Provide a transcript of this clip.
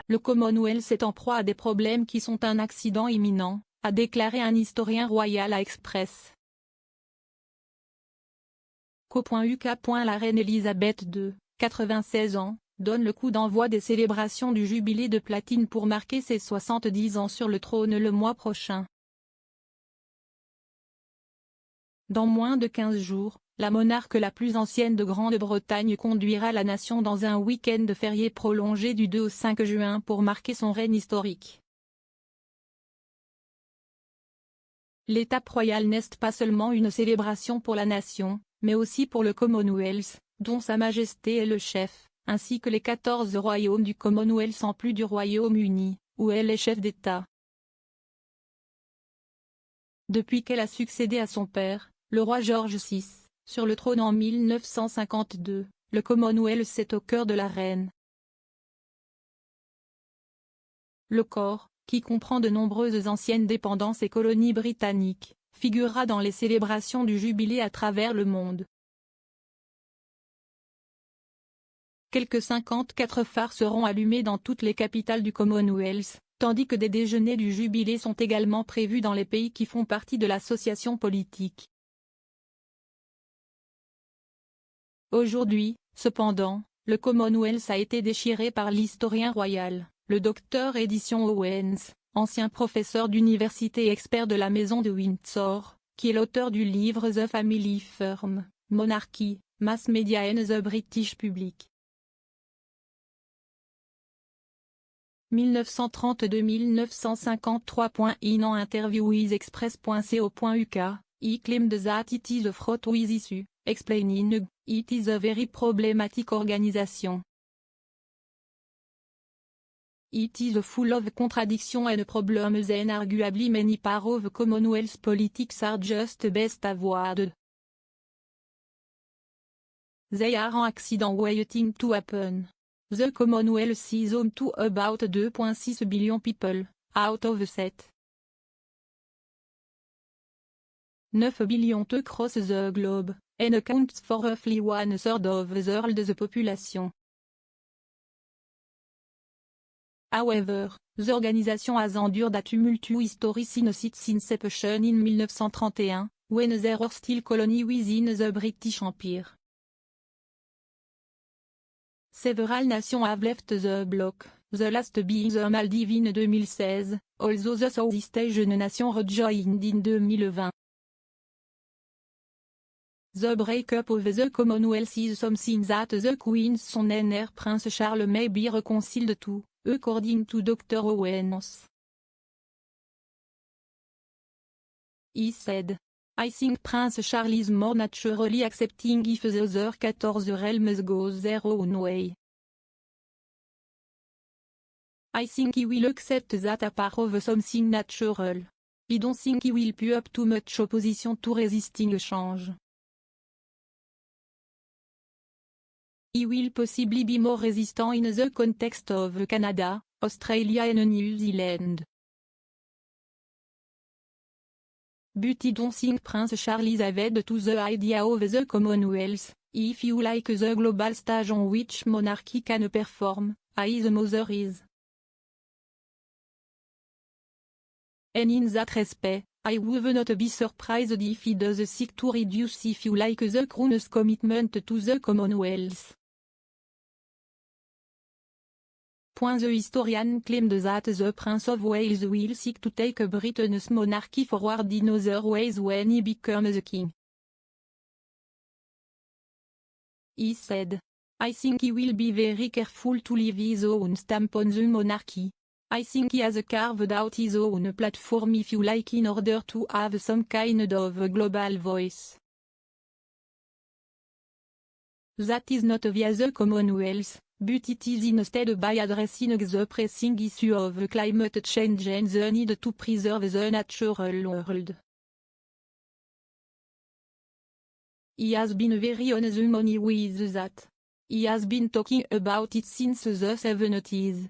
Le Commonwealth est en proie à des problèmes qui sont un accident imminent, a déclaré un historien royal à Express. Co.uk. La reine Elisabeth II, 96 ans, donne le coup d'envoi des célébrations du jubilé de platine pour marquer ses 70 ans sur le trône le mois prochain. Dans moins de 15 jours, la monarque la plus ancienne de Grande-Bretagne conduira la nation dans un week-end de férié prolongé du 2 au 5 juin pour marquer son règne historique. L'étape royale n'est pas seulement une célébration pour la nation, mais aussi pour le Commonwealth, dont Sa Majesté est le chef, ainsi que les 14 royaumes du Commonwealth en plus du Royaume-Uni, où elle est chef d'État. Depuis qu'elle a succédé à son père, le roi George VI, sur le trône en 1952, le Commonwealth est au cœur de la reine. Le corps, qui comprend de nombreuses anciennes dépendances et colonies britanniques, figurera dans les célébrations du jubilé à travers le monde. Quelques 54 phares seront allumés dans toutes les capitales du Commonwealth, tandis que des déjeuners du jubilé sont également prévus dans les pays qui font partie de l'association politique. Aujourd'hui, cependant, le Commonwealth a été déchiré par l'historien royal, le Dr Edison Owens, ancien professeur d'université et expert de la maison de Windsor, qui est l'auteur du livre The Family Firm, Monarchy, Mass Media and the British Public. 1932-1953. En interview with express.co.uk, he claimed that it is a fraught with issue, explaining, it is a very problematic organization. It is full of contradiction and problems and arguably many part of Commonwealth politics are just best avoided. They are an accident waiting to happen. The Commonwealth is home to about 2.6 billion people, out of that 9 billion across the globe, and accounts for roughly 1/3 of the world's population. However, the organization has endured a tumultuous history since its inception in 1931, when there were still colonies within the British Empire. Several nations have left the bloc, the last being the Maldives in 2016, although the Southeast Asian nation rejoined in 2020. The breakup of the Commonwealth is something that the Queen's son and heir Prince Charles may be reconciled to, according to Dr. Owens. He said, I think Prince Charles is more naturally accepting if the other 14 realms go their own way. I think he will accept that a part of something natural. I don't think he will put up too much opposition to resisting a change. He will possibly be more resistant in the context of Canada, Australia and New Zealand. But I don't think Prince Charles added to the idea of the Commonwealth, if you like the global stage on which monarchy can perform, his mother is. And in that respect, I would not be surprised if he does seek to reduce if you like the Crown's commitment to the Commonwealth. The historian claimed that the Prince of Wales will seek to take Britain's monarchy forward in other ways when he becomes the king. He said, I think he will be very careful to leave his own stamp on the monarchy. I think he has carved out his own platform if you like in order to have some kind of a global voice. That is not via the Commonwealth, but it is instead by addressing the pressing issue of climate change and the need to preserve the natural world. He has been very on the money with that. He has been talking about it since the 70s.